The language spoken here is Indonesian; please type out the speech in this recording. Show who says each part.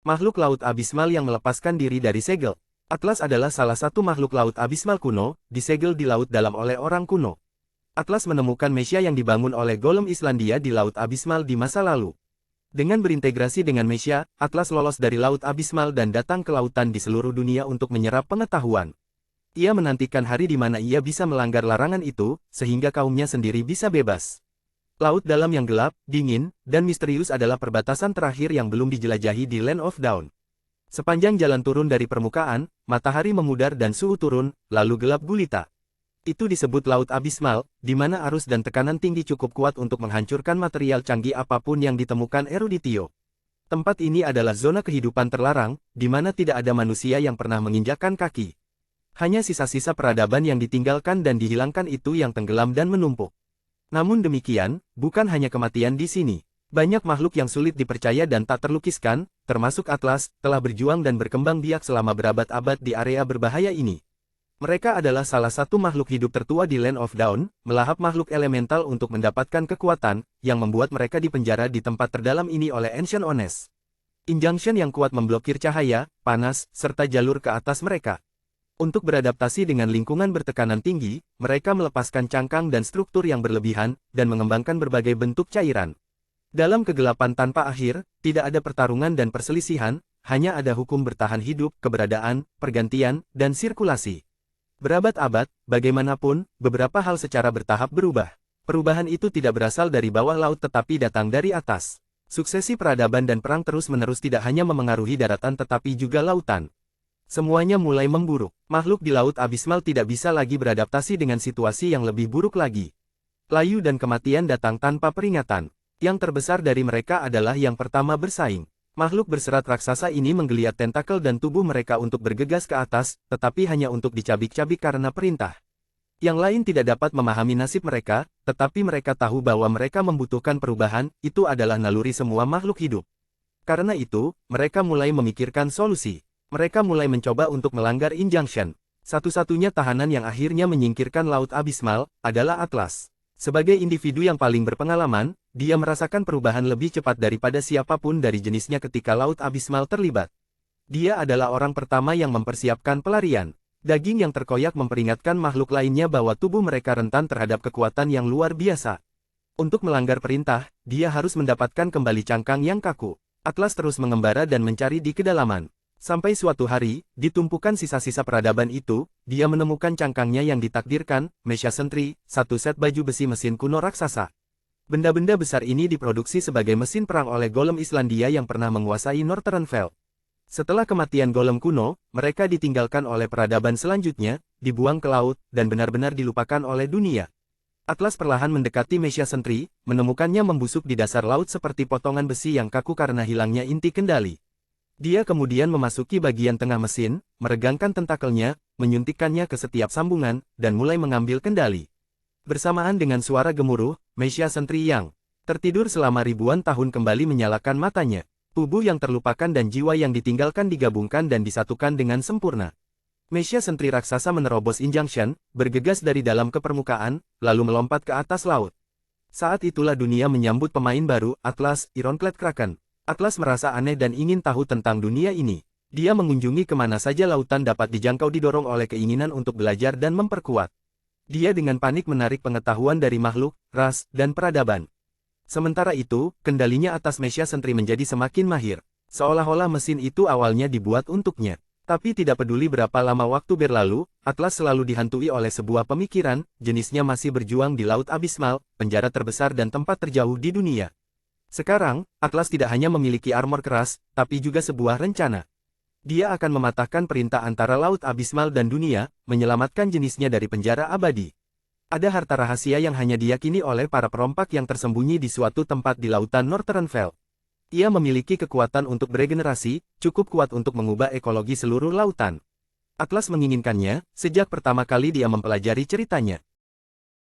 Speaker 1: Makhluk laut abismal yang melepaskan diri dari segel. Atlas adalah salah satu makhluk laut abismal kuno, disegel di laut dalam oleh orang kuno. Atlas menemukan Messiah yang dibangun oleh Golem Islandia di laut abismal di masa lalu. Dengan berintegrasi dengan Messiah, Atlas lolos dari laut abismal dan datang ke lautan di seluruh dunia untuk menyerap pengetahuan. Ia menantikan hari di mana ia bisa melanggar larangan itu, sehingga kaumnya sendiri bisa bebas. Laut dalam yang gelap, dingin, dan misterius adalah perbatasan terakhir yang belum dijelajahi di Land of Dawn. Sepanjang jalan turun dari permukaan, matahari memudar dan suhu turun, lalu gelap gulita. Itu disebut Laut Abismal, di mana arus dan tekanan tinggi cukup kuat untuk menghancurkan material canggih apapun yang ditemukan eruditio. Tempat ini adalah zona kehidupan terlarang, di mana tidak ada manusia yang pernah menginjakkan kaki. Hanya sisa-sisa peradaban yang ditinggalkan dan dihilangkan itu yang tenggelam dan menumpuk. Namun demikian, bukan hanya kematian di sini. Banyak makhluk yang sulit dipercaya dan tak terlukiskan, termasuk Atlas, telah berjuang dan berkembang biak selama berabad-abad di area berbahaya ini. Mereka adalah salah satu makhluk hidup tertua di Land of Dawn, melahap makhluk elemental untuk mendapatkan kekuatan, yang membuat mereka dipenjara di tempat terdalam ini oleh Ancient Ones. Injunction yang kuat memblokir cahaya, panas, serta jalur ke atas mereka. Untuk beradaptasi dengan lingkungan bertekanan tinggi, mereka melepaskan cangkang dan struktur yang berlebihan, dan mengembangkan berbagai bentuk cairan. Dalam kegelapan tanpa akhir, tidak ada pertarungan dan perselisihan, hanya ada hukum bertahan hidup, keberadaan, pergantian, dan sirkulasi. Berabad-abad, bagaimanapun, beberapa hal secara bertahap berubah. Perubahan itu tidak berasal dari bawah laut tetapi datang dari atas. Suksesi peradaban dan perang terus-menerus tidak hanya memengaruhi daratan tetapi juga lautan. Semuanya mulai memburuk. Makhluk di laut abismal tidak bisa lagi beradaptasi dengan situasi yang lebih buruk lagi. Layu dan kematian datang tanpa peringatan. Yang terbesar dari mereka adalah yang pertama bersaing. Makhluk berserat raksasa ini menggeliat tentakel dan tubuh mereka untuk bergegas ke atas, tetapi hanya untuk dicabik-cabik karena perintah. Yang lain tidak dapat memahami nasib mereka, tetapi mereka tahu bahwa mereka membutuhkan perubahan, itu adalah naluri semua makhluk hidup. Karena itu, mereka mulai memikirkan solusi. Mereka mulai mencoba untuk melanggar injunction. Satu-satunya tahanan yang akhirnya menyingkirkan Laut Abismal, adalah Atlas. Sebagai individu yang paling berpengalaman, dia merasakan perubahan lebih cepat daripada siapapun dari jenisnya ketika Laut Abismal terlibat. Dia adalah orang pertama yang mempersiapkan pelarian. Daging yang terkoyak memperingatkan makhluk lainnya bahwa tubuh mereka rentan terhadap kekuatan yang luar biasa. Untuk melanggar perintah, dia harus mendapatkan kembali cangkang yang kaku. Atlas terus mengembara dan mencari di kedalaman. Sampai suatu hari, di tumpukan sisa-sisa peradaban itu, dia menemukan cangkangnya yang ditakdirkan, Messiah Sentry, satu set baju besi mesin kuno raksasa. Benda-benda besar ini diproduksi sebagai mesin perang oleh Golem Islandia yang pernah menguasai Northern Veld. Setelah kematian Golem kuno, mereka ditinggalkan oleh peradaban selanjutnya, dibuang ke laut, dan benar-benar dilupakan oleh dunia. Atlas perlahan mendekati Messiah Sentry, menemukannya membusuk di dasar laut seperti potongan besi yang kaku karena hilangnya inti kendali. Dia kemudian memasuki bagian tengah mesin, meregangkan tentakelnya, menyuntikkannya ke setiap sambungan, dan mulai mengambil kendali. Bersamaan dengan suara gemuruh, Messiah Sentry yang tertidur selama ribuan tahun kembali menyalakan matanya. Tubuh yang terlupakan dan jiwa yang ditinggalkan digabungkan dan disatukan dengan sempurna. Messiah Sentry raksasa menerobos injunction, bergegas dari dalam ke permukaan, lalu melompat ke atas laut. Saat itulah dunia menyambut pemain baru, Atlas, Ironclad Kraken. Atlas merasa aneh dan ingin tahu tentang dunia ini. Dia mengunjungi kemana saja lautan dapat dijangkau didorong oleh keinginan untuk belajar dan memperkuat. Dia dengan panik menarik pengetahuan dari makhluk, ras, dan peradaban. Sementara itu, kendalinya atas Messiah Sentry menjadi semakin mahir. Seolah-olah mesin itu awalnya dibuat untuknya. Tapi tidak peduli berapa lama waktu berlalu, Atlas selalu dihantui oleh sebuah pemikiran, jenisnya masih berjuang di Laut Abismal, penjara terbesar dan tempat terjauh di dunia. Sekarang, Atlas tidak hanya memiliki armor keras, tapi juga sebuah rencana. Dia akan mematahkan perintah antara Laut Abismal dan dunia, menyelamatkan jenisnya dari penjara abadi. Ada harta rahasia yang hanya diyakini oleh para perompak yang tersembunyi di suatu tempat di lautan Northern Veld. Ia memiliki kekuatan untuk beregenerasi, cukup kuat untuk mengubah ekologi seluruh lautan. Atlas menginginkannya, sejak pertama kali dia mempelajari ceritanya.